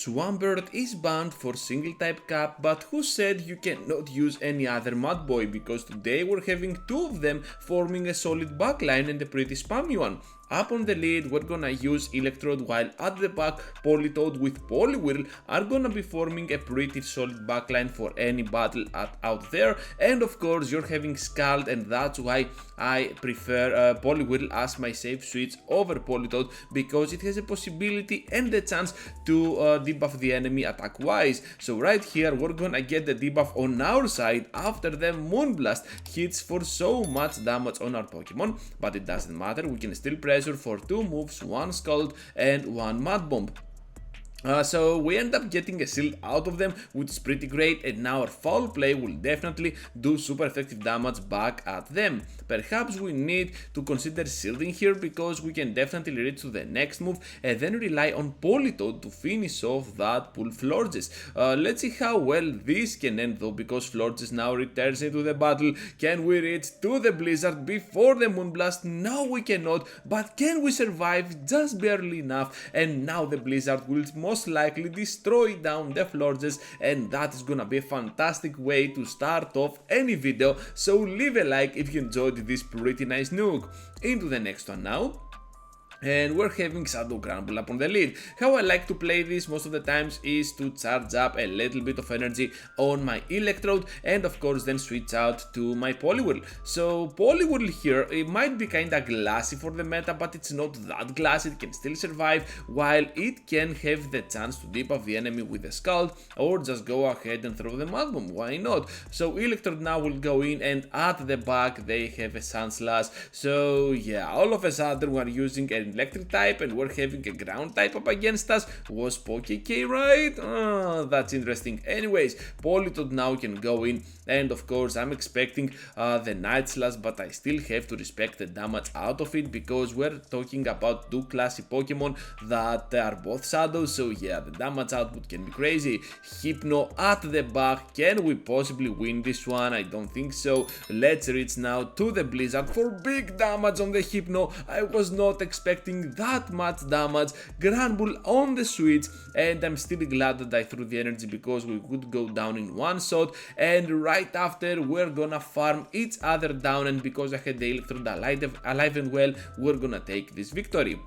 Swampert is banned for single type cap, but who said you cannot use any other Mudboy? Because today we're having two of them forming a solid backline and a pretty spammy one. Up on the lead, we're gonna use Electrode, while at the back, Politoed with Poliwhirl are gonna be forming a pretty solid backline for any battle out there. And of course, you're having Scald, and that's why I prefer Poliwhirl as my safe switch over Politoed, because it has a possibility and the chance to debuff the enemy attack wise. So right here, we're gonna get the debuff on our side after the Moonblast hits for so much damage on our Pokemon, but it doesn't matter, we can still pressure for two moves, one Scald and one Mud Bomb. So we end up getting a shield out of them, which is pretty great, and now our foul play will definitely do super effective damage back at them. Perhaps we need to consider shielding here, because we can definitely reach to the next move and then rely on Politoed to finish off that pull Florges. Let's see how well this can end though, because Florges now returns into the battle. Can we reach to the Blizzard before the Moonblast? No, we cannot, but can we survive just barely enough? And now the Blizzard will most likely destroy down the Florges, and that is gonna be a fantastic way to start off any video. So leave a like if you enjoyed this pretty nice nuke. Into the next one now. And we're having Shadow Granbull up on the lead. How I like to play this most of the times is to charge up a little bit of energy on my Electrode, and of course then switch out to my Poliwhirl. So Poliwhirl here, it might be kinda glassy for the meta, but it's not that glassy, it can still survive, while it can have the chance to debuff the enemy with a Scald, or just go ahead and throw the Mud Bomb, why not? So Electrode now will go in, and at the back they have a Sandslash. So yeah, all of a sudden we're using an electric type and we're having a ground type up against us. Was Poké right? That's interesting. Anyways, Politoed now can go in, and of course I'm expecting the Night Slash, but I still have to respect the damage out of it, because we're talking about two classy Pokemon that are both shadows. So yeah, the damage output can be crazy. Hypno at the back, can we possibly win this one? I don't think so. Let's reach now to the Blizzard for big damage on the Hypno. I was not expecting that much damage. Granbull on the switch, and I'm still glad that I threw the energy, because we could go down in one shot, and right after we're gonna farm each other down, and because I had the Electrode alive and well, we're gonna take this victory.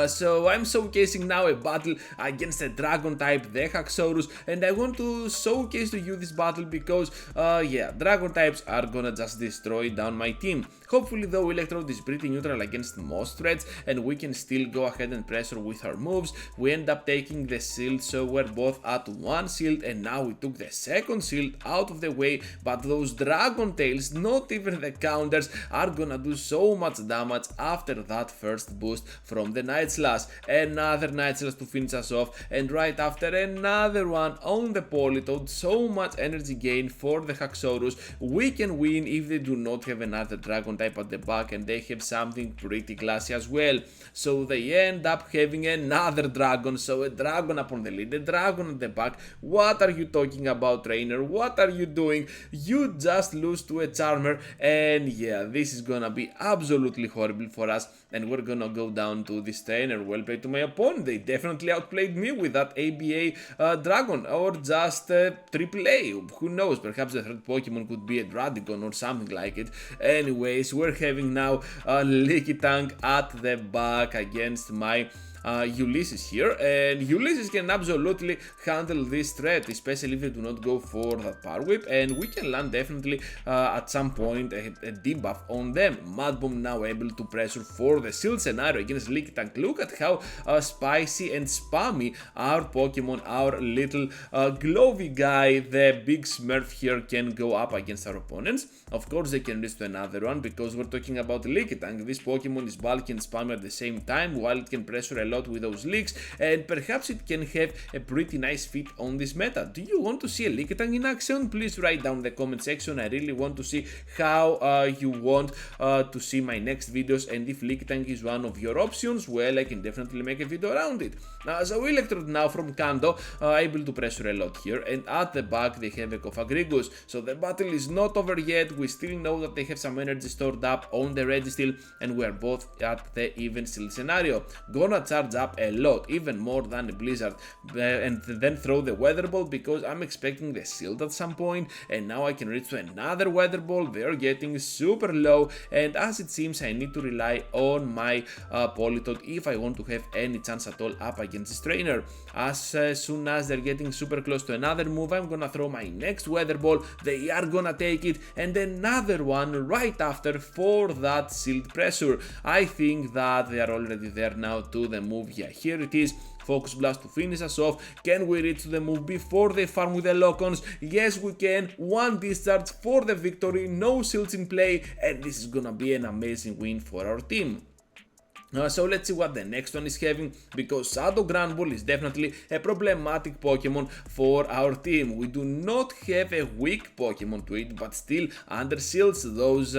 So I'm showcasing now a battle against a dragon type, the Haxorus, and I want to showcase to you this battle because yeah, dragon types are gonna just destroy down my team. Hopefully though, Electrode is pretty neutral against most threats, and we can still go ahead and pressure with our moves. We end up taking the shield, so we're both at one shield, and now we took the second shield out of the way, but those dragon tails, not even the counters, are gonna do so much damage after that first boost from the Night Slash. Another Night Slash to finish us off, and right after another one on the Politoed. So much energy gain for the Haxorus. We can win if they do not have another dragon type at the back, and they have something pretty classy as well. So they end up having another dragon, so a dragon up on the lead, a dragon at the back. What are you talking about, trainer? What are you doing? You just lose to a Charmer, and yeah, this is gonna be absolutely horrible for us, and we're gonna go down to this trainer. Well played to my opponent. They definitely outplayed me with that ABA dragon, or just AAA. Who knows? Perhaps the third Pokemon could be a Dradigon or something like it. Anyways, we're having now Lickitung at the back against my Ulysses here, and Ulysses can absolutely handle this threat, especially if they do not go for that Power Whip, and we can land definitely at some point a debuff on them. Mud Bomb now able to pressure for the shield scenario against Lickitung. Look at how spicy and spammy our Pokemon, our little Glovey guy, the big Smurf here, can go up against our opponents. Of course they can reach to another one, because we're talking about Lickitung. This Pokemon is bulky and spammy at the same time, while it can pressure a lot with those leaks, and perhaps it can have a pretty nice fit on this meta. Do you want to see a Lickitung in action? Please write down in the comment section. I really want to see how you want to see my next videos, and if Lickitung is one of your options, well, I can definitely make a video around it. So Electrode now from Kanto, able to pressure a lot here, and at the back they have a Coffagrigus. So the battle is not over yet. We still know that they have some energy stored up on the Registeel, and we are both at the even shield scenario. Gonna charge charge up a lot, even more than a Blizzard, and then throw the Weather Ball because I'm expecting the Shield at some point, and now I can reach to another Weather Ball. They're getting super low, and as it seems I need to rely on my Politoed if I want to have any chance at all up against this trainer. As soon as they're getting super close to another move, I'm gonna throw my next Weather Ball. They are gonna take it, and another one right after for that Shield pressure. I think that they are already there now to the move. Yeah, here it is. Focus Blast to finish us off. Can we reach the move before they farm with the lock-ons? Yes, we can. One discharge for the victory, no shields in play, and this is gonna be an amazing win for our team. So let's see what the next one is having, because Shadow Granbull is definitely a problematic Pokemon for our team. We do not have a weak Pokemon to it, but still under shields those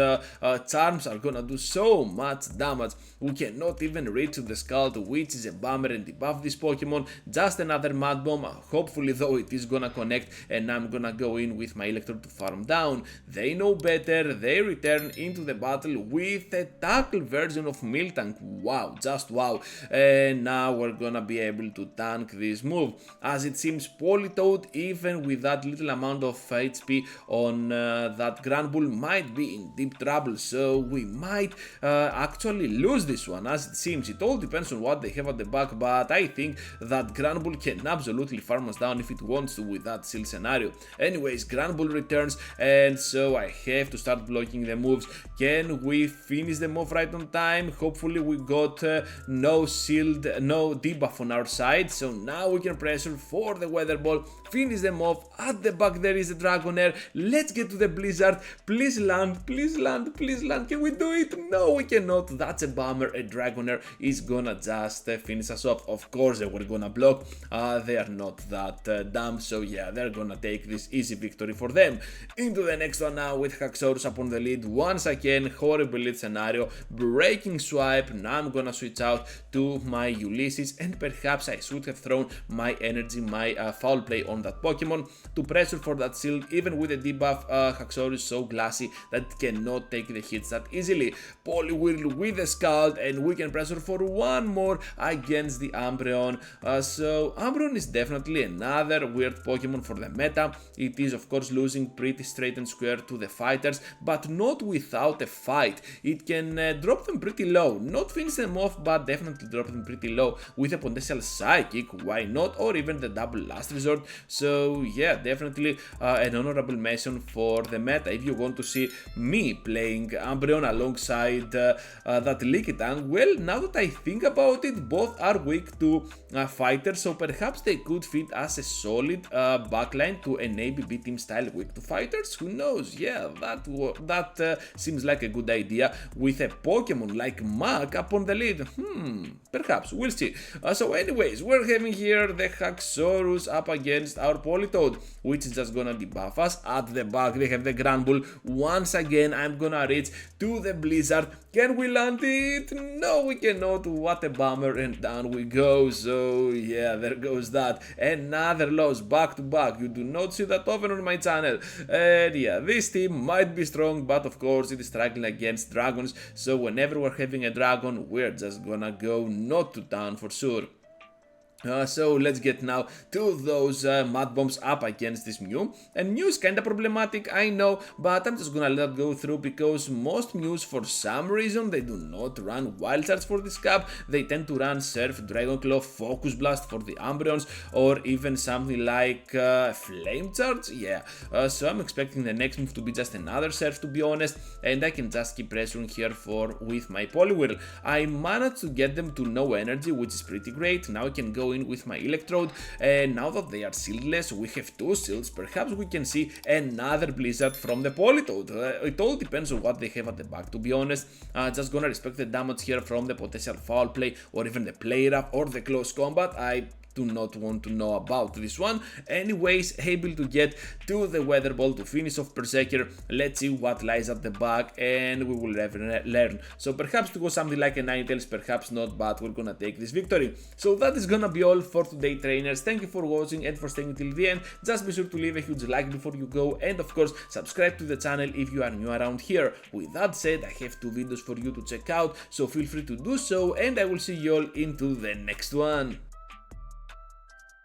charms are gonna do so much damage. We cannot even reach the Scald, which is a bummer, and debuff this Pokemon. Just another Mud Bomb. Hopefully though it is gonna connect, and I'm gonna go in with my Electrode to farm down. They know better. They return into the battle with a tackle version of Miltank. Wow, just wow. And now we're gonna be able to tank this move. As it seems, Politoed, even with that little amount of HP on that Granbull, might be in deep trouble. So we might actually lose this one. As it seems, it all depends on what they have at the back, but I think that Granbull can absolutely farm us down if it wants to with that shield scenario. Anyways, Granbull returns, and so I have to start blocking the moves. Can we finish the move right on time? Hopefully we got no shield, no debuff on our side, so now we can pressure for the Weather Ball, finish them off. At the back there is a Dragonair. Let's get to the Blizzard. Please land, please land, please land. Can we do it? No, we cannot. That's a bummer. A Dragonair is gonna just finish us off. Of course they were gonna block. They are not that dumb, so yeah, they're gonna take this easy victory for them. Into the next one now with Haxorus up on the lead. Once again, horrible lead scenario, breaking swipe. Now I'm gonna switch out to my Ulysses, and perhaps I should have thrown my energy, my foul play on that Pokemon to pressure for that shield. Even with a debuff, Haxorus is so glassy that it cannot take the hits that easily. Poliwhirl with the Scald, and we can pressure for one more against the Umbreon. So Umbreon is definitely another weird Pokemon for the meta. It is of course losing pretty straight and square to the fighters, but not without a fight. It can drop them pretty low, not finish them off, but definitely drop them pretty low with a potential Psychic, why not, or even the double last resort. So yeah, definitely an honorable mention for the meta. If you want to see me playing Umbreon alongside that Lickitung, well, now that I think about it, both are weak to fighters, so perhaps they could fit as a solid backline to an ABB team style weak to fighters. Who knows? Yeah, that seems like a good idea with a Pokemon like Mach up on the lead. Perhaps, we'll see. So anyways, we're having here the Haxorus up against our Politoed, which is just gonna debuff us. At the back they have the Granbull. Once again I'm gonna reach to the Blizzard. Can we land it? No, we cannot. What a bummer, and down we go. So yeah, there goes that. Another loss back to back. You do not see that often on my channel. And yeah, this team might be strong, but of course it is struggling against dragons. So whenever we're having a dragon, we're just gonna go not to town for sure. So let's get now to those Mud Bombs up against this Mew. And Mew is kinda problematic, I know, but I'm just gonna let it go through because most Mews, for some reason, they do not run Wild Charge for this cap. They tend to run Surf, Dragon Claw, Focus Blast for the Umbreons, or even something like Flame Charge. Yeah, so I'm expecting the next move to be just another Surf, to be honest, and I can just keep pressuring here with my Poliwhirl. I managed to get them to no energy, which is pretty great. Now I can go in with my Electrode, and now that they are shieldless, we have two shields. Perhaps we can see another Blizzard from the Politoed. It all depends on what they have at the back, to be honest. Just gonna respect the damage here from the potential foul play, or even the play rough, or the close combat. do not want to know about this one. Anyways, able to get to the Weather Ball to finish off Berserker. Let's see what lies at the back, and we will never learn. So perhaps to go something like a Ninetales, perhaps not, but we're gonna take this victory. So that is gonna be all for today, trainers. Thank you for watching and for staying till the end. Just be sure to leave a huge like before you go, and of course subscribe to the channel if you are new around here. With that said, I have 2 videos for you to check out, so feel free to do so, and I will see you all into the next one.